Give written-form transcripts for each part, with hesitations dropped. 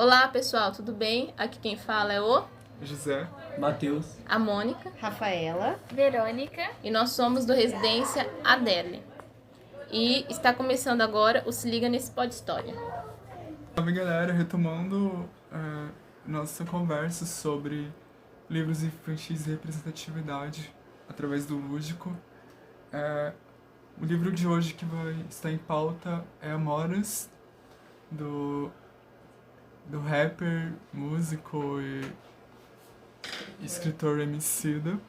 Olá pessoal, tudo bem? Aqui quem fala é o José, Matheus, a Mônica Rafaela, Verônica. e nós somos do Residência Adele. E está começando agora o Se Liga Nesse Pod História. salve galera, retomando nossa conversa sobre livros infantis e representatividade através do lúdico. O livro de hoje que vai estar em pauta é Amoras, do rapper, músico e escritor Emicida.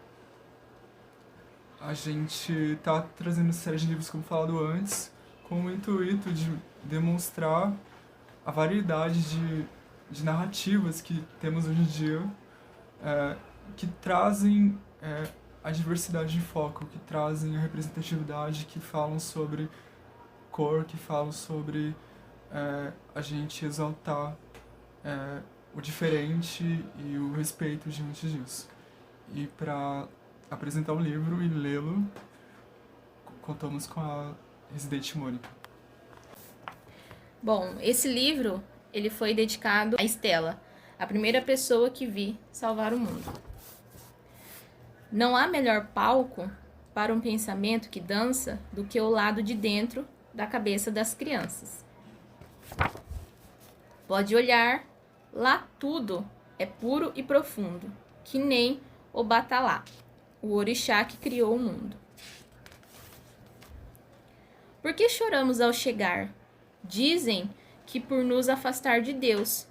A gente tá trazendo série de livros, como falado antes, com o intuito de demonstrar a variedade de narrativas que temos hoje em dia, que trazem a diversidade de foco, que trazem a representatividade, que falam sobre cor, que falam sobre a gente exaltar o diferente e o respeito diante disso. E para apresentar o livro e lê-lo, contamos com a residente Mônica. Bom, esse livro ele foi dedicado a Estela, a primeira pessoa que vi salvar o mundo. Não há melhor palco para um pensamento que dança do que o lado de dentro da cabeça das crianças. Pode olhar, lá tudo é puro e profundo, que nem o Batalá, o orixá que criou o mundo. Por que choramos ao chegar? Dizem que por nos afastar de Deus,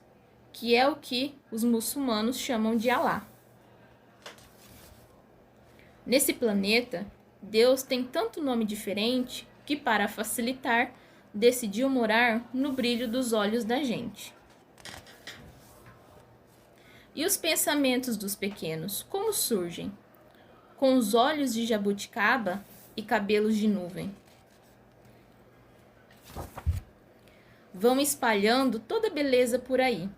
que é o que os muçulmanos chamam de Alá. Nesse planeta, Deus tem tanto nome diferente que, para facilitar, decidiu morar no brilho dos olhos da gente. E os pensamentos dos pequenos, como surgem? Com os olhos de jabuticaba e cabelos de nuvem. Vão espalhando toda beleza por aí.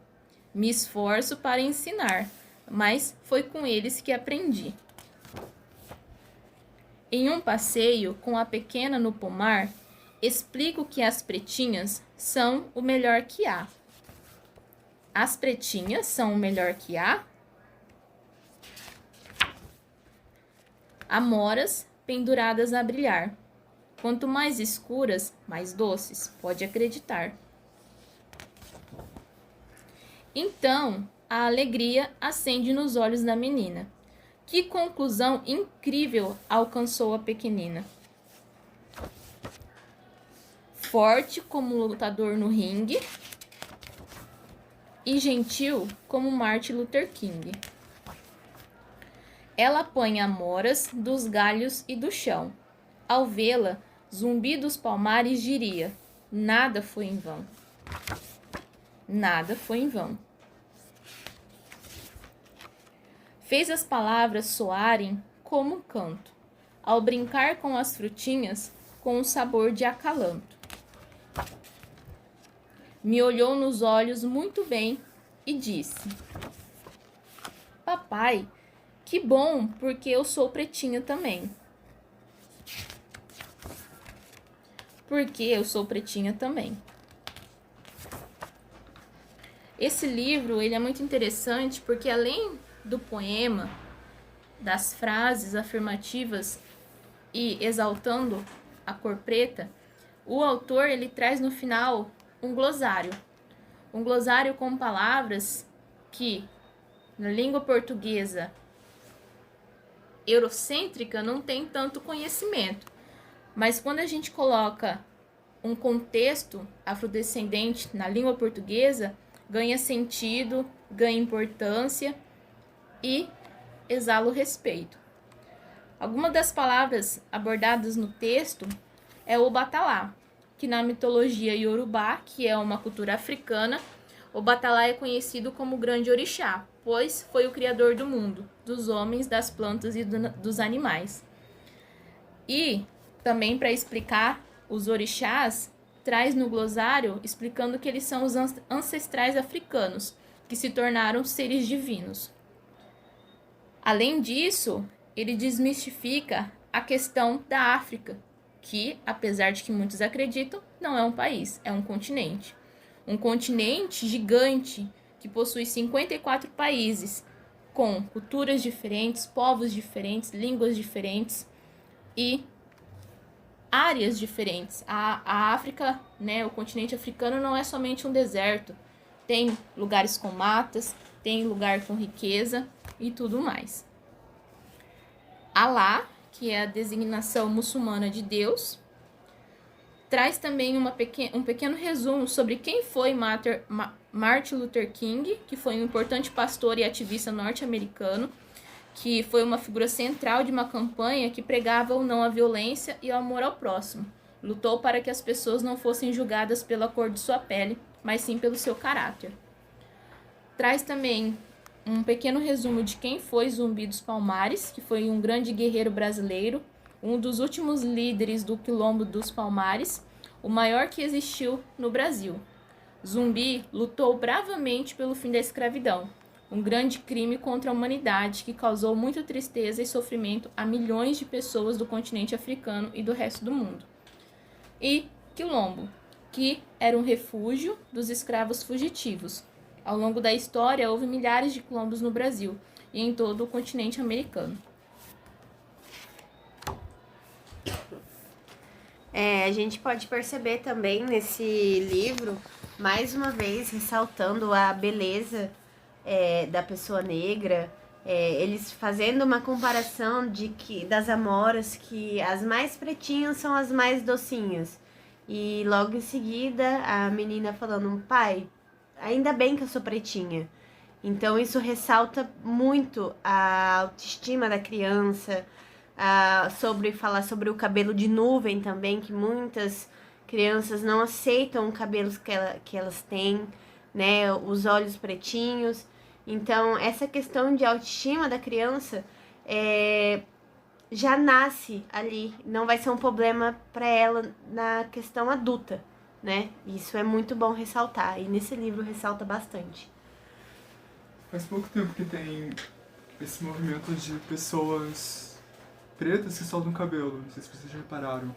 Me esforço para ensinar, mas foi com eles que aprendi. Em um passeio com a pequena no pomar, explico que as pretinhas são o melhor que há. As pretinhas são o melhor que há? Amoras penduradas a brilhar. Quanto mais escuras, mais doces, pode acreditar. Então, a alegria acende nos olhos da menina. Que conclusão incrível alcançou a pequenina. Forte como lutador no ringue e gentil como Martin Luther King. Ela apanha amoras dos galhos e do chão. Ao vê-la, Zumbi dos Palmares diria: nada foi em vão. Nada foi em vão. Fez as palavras soarem como um canto, ao brincar com as frutinhas com um sabor de acalanto. Me olhou nos olhos muito bem e disse: papai, que bom, porque eu sou pretinha também. Porque eu sou pretinha também. Esse livro ele é muito interessante porque, além do poema, das frases afirmativas e exaltando a cor preta, o autor ele traz no final um glossário. Um glossário com palavras que, na língua portuguesa eurocêntrica, não tem tanto conhecimento. Mas quando a gente coloca um contexto afrodescendente na língua portuguesa, ganha sentido, ganha importância e exala o respeito. Algumas das palavras abordadas no texto é o Batalá, que na mitologia iorubá, que é uma cultura africana, o Batalá é conhecido como o grande orixá, pois foi o criador do mundo, dos homens, das plantas e dos animais. E também, para explicar os orixás, traz no glossário explicando que eles são os ancestrais africanos, que se tornaram seres divinos. Além disso, ele desmistifica a questão da África, que, apesar de que muitos acreditam, não é um país, é um continente. Um continente gigante, que possui 54 países, com culturas diferentes, povos diferentes, línguas diferentes e áreas diferentes. A África, né, o continente africano não é somente um deserto. Tem lugares com matas, tem lugar com riqueza e tudo mais. Alá, que é a designação muçulmana de Deus, traz também um pequeno resumo sobre quem foi Martin Luther King, que foi um importante pastor e ativista norte-americano, que foi uma figura central de uma campanha que pregava o não à violência e o amor ao próximo. Lutou para que as pessoas não fossem julgadas pela cor de sua pele, mas sim pelo seu caráter. Traz também um pequeno resumo de quem foi Zumbi dos Palmares, que foi um grande guerreiro brasileiro, um dos últimos líderes do Quilombo dos Palmares, o maior que existiu no Brasil. Zumbi lutou bravamente pelo fim da escravidão, um grande crime contra a humanidade que causou muita tristeza e sofrimento a milhões de pessoas do continente africano e do resto do mundo. E Quilombo, que era um refúgio dos escravos fugitivos. Ao longo da história, houve milhares de quilombos no Brasil e em todo o continente americano. A gente pode perceber também nesse livro, mais uma vez, ressaltando a beleza da pessoa negra, eles fazendo uma comparação das amoras, que as mais pretinhas são as mais docinhas. E logo em seguida, a menina falando, pai, ainda bem que eu sou pretinha. Então isso ressalta muito a autoestima da criança, falar sobre o cabelo de nuvem também, que muitas crianças não aceitam o cabelo que elas têm, né, os olhos pretinhos. Então, essa questão de autoestima da criança já nasce ali, não vai ser um problema para ela na questão adulta, né? Isso é muito bom ressaltar, e nesse livro ressalta bastante. Faz pouco tempo que tem esse movimento de pessoas pretas que soltam cabelo, não sei se vocês já repararam.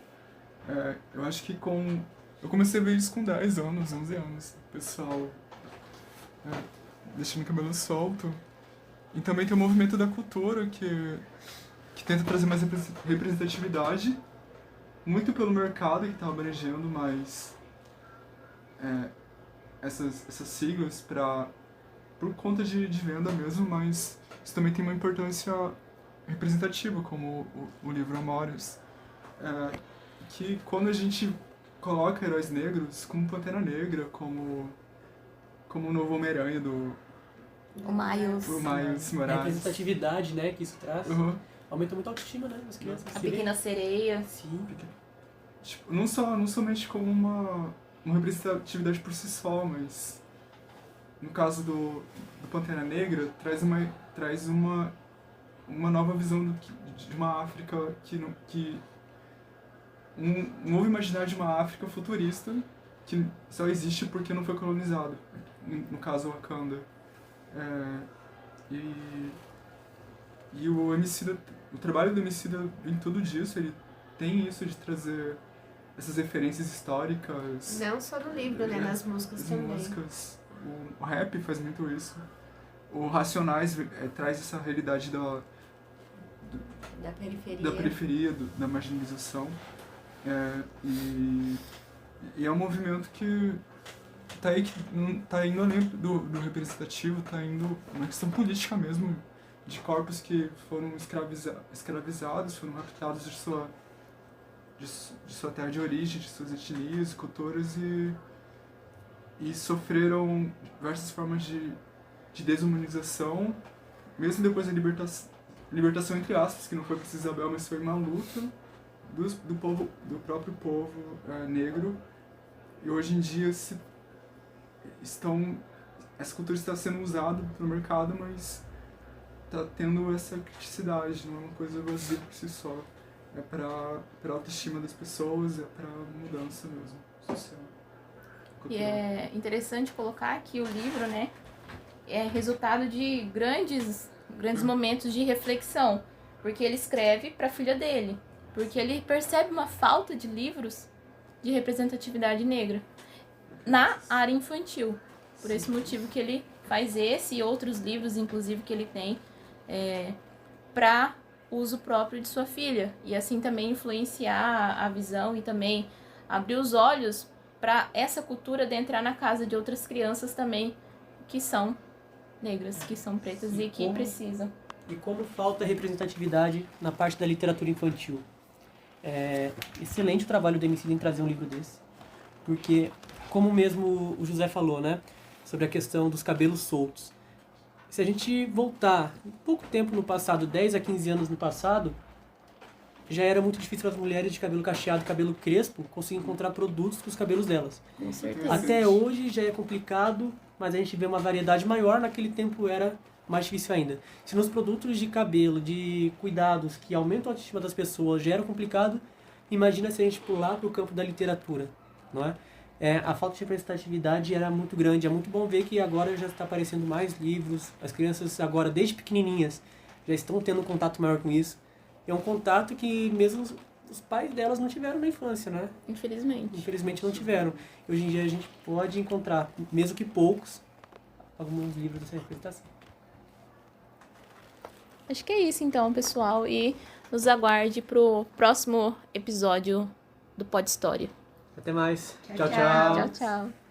Eu acho que eu comecei a ver isso com 10 anos, 11 anos, pessoal deixando o cabelo solto. E também tem o movimento da cultura que tenta trazer mais representatividade, muito pelo mercado que está abrangendo mais essas siglas por conta de venda mesmo, mas isso também tem uma importância representativa, como o livro Amores, que quando a gente coloca heróis negros, como Pantera Negra, como o novo Homem-Aranha O Miles Morales. A representatividade, né, que isso traz, aumenta muito a autoestima, né, das crianças. A Pequena Sereia. Sim. Tipo, não somente como uma representatividade por si só, mas no caso do Pantera Negra, traz uma nova visão de uma África um novo imaginário de uma África futurista que só existe porque não foi colonizado, no caso Wakanda. E o trabalho do Emicida em tudo disso, ele tem isso de trazer essas referências históricas. Não só no livro, né, nas músicas também. Músicas, o rap faz muito isso. O Racionais traz essa realidade da periferia, da marginalização. E é um movimento que tá indo além do representativo, tá indo uma questão política mesmo, de corpos que foram escravizados, foram raptados de sua terra de origem, de suas etnias, culturas, e sofreram diversas formas de desumanização, mesmo depois da libertação entre aspas, que não foi por Isabel, mas foi uma luta do próprio povo negro. E hoje em dia essa cultura está sendo usada pelo mercado, mas está tendo essa criticidade, não é uma coisa vazia por si só. É para a autoestima das pessoas, é para mudança mesmo, social. E é interessante colocar que o livro, né, é resultado de grandes momentos de reflexão, porque ele escreve para a filha dele, porque ele percebe uma falta de livros de representatividade negra na área infantil. Por esse motivo que ele faz esse e outros livros, inclusive, que ele tem para uso próprio de sua filha. E assim também influenciar a visão e também abrir os olhos para essa cultura de entrar na casa de outras crianças também que são negras, que são pretas e que precisam. E como falta representatividade na parte da literatura infantil. É excelente o trabalho do Emicida em trazer um livro desse. Porque, como mesmo o José falou, né? Sobre a questão dos cabelos soltos. Se a gente voltar um pouco tempo no passado, 10 a 15 anos no passado, já era muito difícil as mulheres de cabelo cacheado, cabelo crespo, conseguir encontrar produtos para os cabelos delas. Com certeza. Até hoje já é complicado, mas a gente vê uma variedade maior, naquele tempo era mais difícil ainda. Se nos produtos de cabelo, de cuidados que aumentam a autoestima das pessoas já era complicado, imagina se a gente pular para o campo da literatura, não é? A falta de representatividade era muito grande. É muito bom ver que agora já está aparecendo mais livros. As crianças agora, desde pequenininhas, já estão tendo um contato maior com isso. É um contato que mesmo os pais delas não tiveram na infância, né? Infelizmente. Infelizmente não tiveram. Hoje em dia a gente pode encontrar, mesmo que poucos, alguns livros dessa representação. Acho que é isso então, pessoal. E nos aguarde pro próximo episódio do Pod História. Até mais. Tchau, Tchau, tchau. Tchau, tchau.